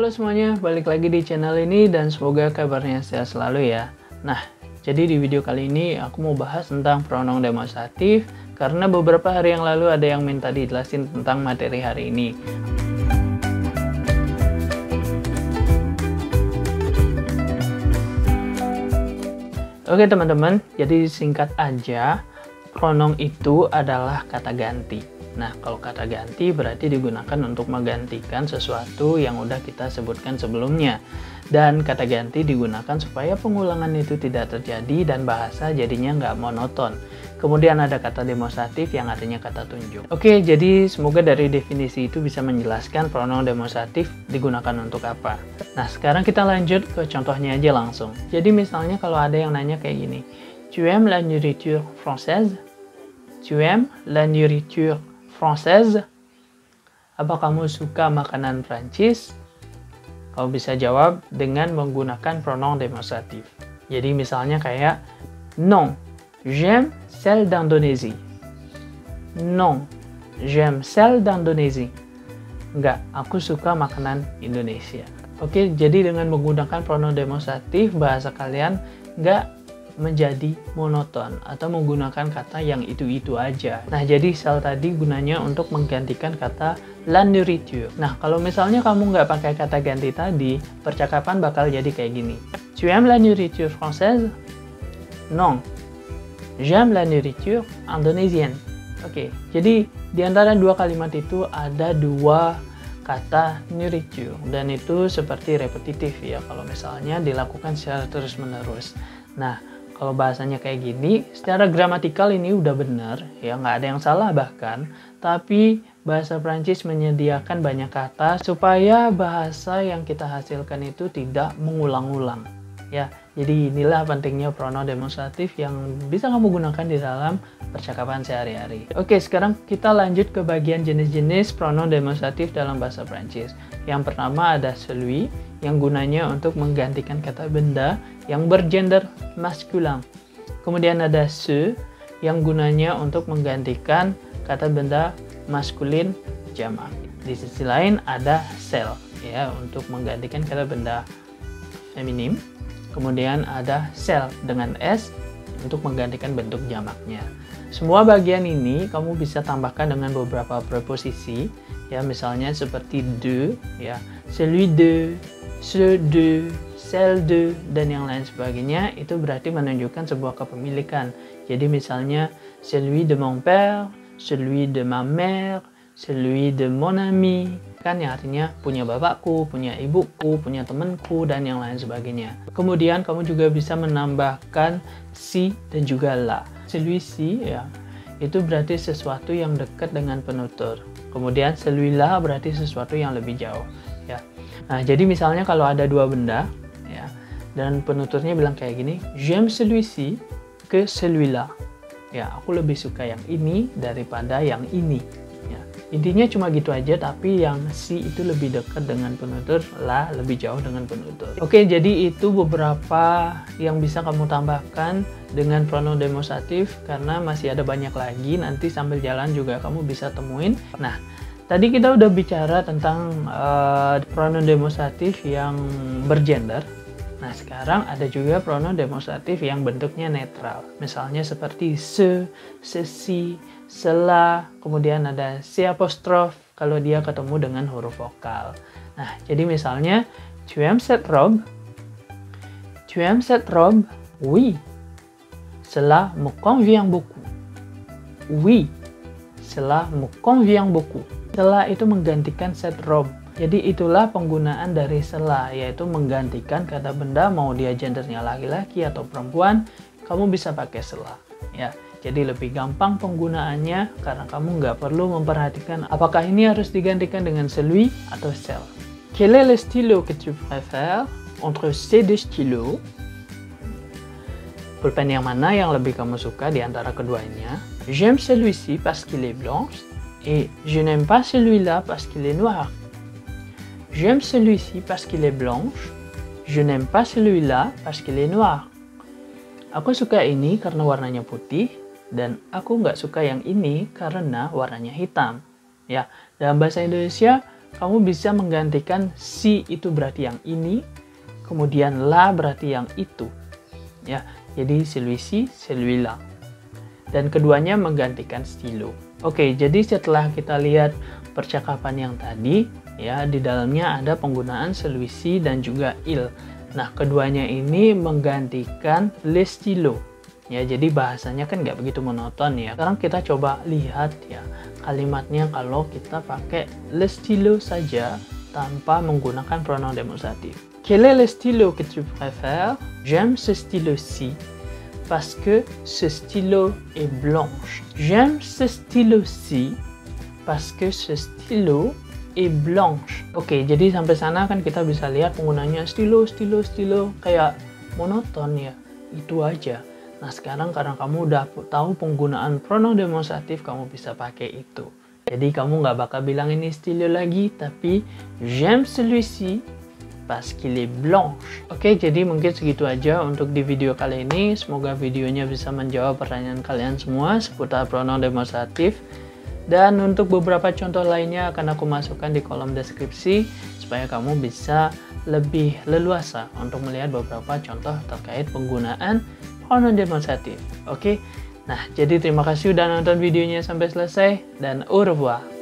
Halo semuanya, balik lagi di channel ini dan semoga kabarnya sehat selalu ya. Nah, jadi di video kali ini aku mau bahas tentang pronoun demonstratif karena beberapa hari yang lalu ada yang minta dijelasin tentang materi hari ini. Oke teman-teman, jadi singkat aja, pronoun itu adalah kata ganti. Nah, kalau kata ganti berarti digunakan untuk menggantikan sesuatu yang udah kita sebutkan sebelumnya. Dan kata ganti digunakan supaya pengulangan itu tidak terjadi dan bahasa jadinya nggak monoton. Kemudian ada kata demonstratif yang artinya kata tunjuk. Oke, jadi semoga dari definisi itu bisa menjelaskan pronoun demonstratif digunakan untuk apa. Nah, sekarang kita lanjut ke contohnya aja langsung. Jadi misalnya kalau ada yang nanya kayak gini, Tu aimes la nourriture française? Tu aimes la nourriture française? Apa kamu suka makanan Prancis? Kamu bisa jawab dengan menggunakan pronoun demonstratif. Jadi misalnya kayak Non, j'aime celle d'Indonésie. Non, j'aime celle d'Indonésie. Enggak, aku suka makanan Indonesia. Oke, jadi dengan menggunakan pronoun demonstratif bahasa kalian enggak menjadi monoton atau menggunakan kata yang itu-itu aja. Nah, jadi sel tadi gunanya untuk menggantikan kata la nourriture. Nah, kalau misalnya kamu nggak pakai kata ganti tadi, percakapan bakal jadi kayak gini. Tu aimes la nourriture française? Non. J'aime la nourriture indonésienne. Oke, jadi di antara dua kalimat itu ada dua kata nourriture dan itu seperti repetitif ya kalau misalnya dilakukan secara terus-menerus. Nah, kalau bahasanya kayak gini, secara gramatikal ini udah benar, ya nggak ada yang salah bahkan, tapi bahasa Prancis menyediakan banyak kata supaya bahasa yang kita hasilkan itu tidak mengulang-ulang. Ya, jadi inilah pentingnya pronoun demonstratif yang bisa kamu gunakan di dalam percakapan sehari-hari. Oke, sekarang kita lanjut ke bagian jenis-jenis pronoun demonstratif dalam bahasa Prancis. Yang pertama ada celui, yang gunanya untuk menggantikan kata benda yang bergender maskulin. Kemudian ada ce, yang gunanya untuk menggantikan kata benda maskulin jamak. Di sisi lain ada celle, ya, untuk menggantikan kata benda feminim. Kemudian ada celle dengan s untuk menggantikan bentuk jamaknya. Semua bagian ini kamu bisa tambahkan dengan beberapa preposisi, ya, misalnya seperti de, ya, celui de, ce de, celle de, dan yang lain sebagainya. Itu berarti menunjukkan sebuah kepemilikan. Jadi misalnya celui de mon père, celui de ma mère, celui de mon ami, kan yang artinya punya bapakku, punya ibuku, punya temanku, dan yang lain sebagainya. Kemudian kamu juga bisa menambahkan si dan juga la. Celui-ci, ya, itu berarti sesuatu yang dekat dengan penutur. Kemudian celui-là berarti sesuatu yang lebih jauh, ya. Nah, jadi misalnya kalau ada dua benda, ya, dan penuturnya bilang kayak gini, j'aime celui-ci que celui-là. Ya, aku lebih suka yang ini daripada yang ini. Ya, intinya cuma gitu aja, tapi yang si itu lebih dekat dengan penutur, la lebih jauh dengan penutur. Oke, jadi itu beberapa yang bisa kamu tambahkan dengan pronoun demonstratif karena masih ada banyak lagi. Nanti sambil jalan juga kamu bisa temuin. Nah, tadi kita udah bicara tentang pronoun demonstratif yang bergender. Nah, sekarang ada juga pronoun demonstratif yang bentuknya netral. Misalnya seperti ce, ceci, cela, kemudian ada c apostrof kalau dia ketemu dengan huruf vokal. Nah, jadi misalnya, tu aimes cette robe? Tu aimes cette robe? Oui. Cela me convient beaucoup. Oui. Cela me convient beaucoup. Cela itu menggantikan cette robe. Jadi itulah penggunaan dari cela, yaitu menggantikan kata benda mau dia gendernya laki-laki atau perempuan, kamu bisa pakai cela. Ya, jadi lebih gampang penggunaannya karena kamu nggak perlu memperhatikan apakah ini harus digantikan dengan celui atau celle. Quel est le stylo que tu préfères entre ces deux stylos? Pulpen yang mana yang lebih kamu suka di antara keduanya? J'aime celui-ci parce qu'il est blanc et je n'aime pas celui-là parce qu'il est noir. J'aime celui-ci parce qu'il est blanche. Je n'aime pas celui-là parce qu'il est noir. Aku suka ini karena warnanya putih dan aku nggak suka yang ini karena warnanya hitam. Ya, dalam bahasa Indonesia kamu bisa menggantikan si itu berarti yang ini, kemudian la berarti yang itu. Ya, jadi celui-ci, celui-là. Dan keduanya menggantikan stylo. Oke, jadi setelah kita lihat percakapan yang tadi, ya di dalamnya ada penggunaan celui-ci dan juga il. Nah, keduanya ini menggantikan le stylo. Ya, jadi bahasanya kan nggak begitu monoton ya. Sekarang kita coba lihat ya kalimatnya kalau kita pakai le stylo saja tanpa menggunakan pronom demonstratif. Quel est le stylo que tu préfères? J'aime ce stylo-ci parce que ce stylo est blanche. J'aime ce stylo-ci parce que ce stylo est blanche. Oke, jadi sampai sana kan kita bisa lihat penggunanya stylo, stylo, stylo kayak monoton ya. Itu aja. Nah, sekarang karena kamu udah tahu penggunaan pronom demonstratif, kamu bisa pakai itu. Jadi kamu nggak bakal bilang ini stylo lagi, tapi j'aime celui-ci parce qu'il est blanche. Oke, jadi mungkin segitu aja untuk di video kali ini. Semoga videonya bisa menjawab pertanyaan kalian semua seputar pronom demonstratif. Dan untuk beberapa contoh lainnya akan aku masukkan di kolom deskripsi supaya kamu bisa lebih leluasa untuk melihat beberapa contoh terkait penggunaan pronom demonstratif. Oke, nah jadi terima kasih udah nonton videonya sampai selesai dan au revoir.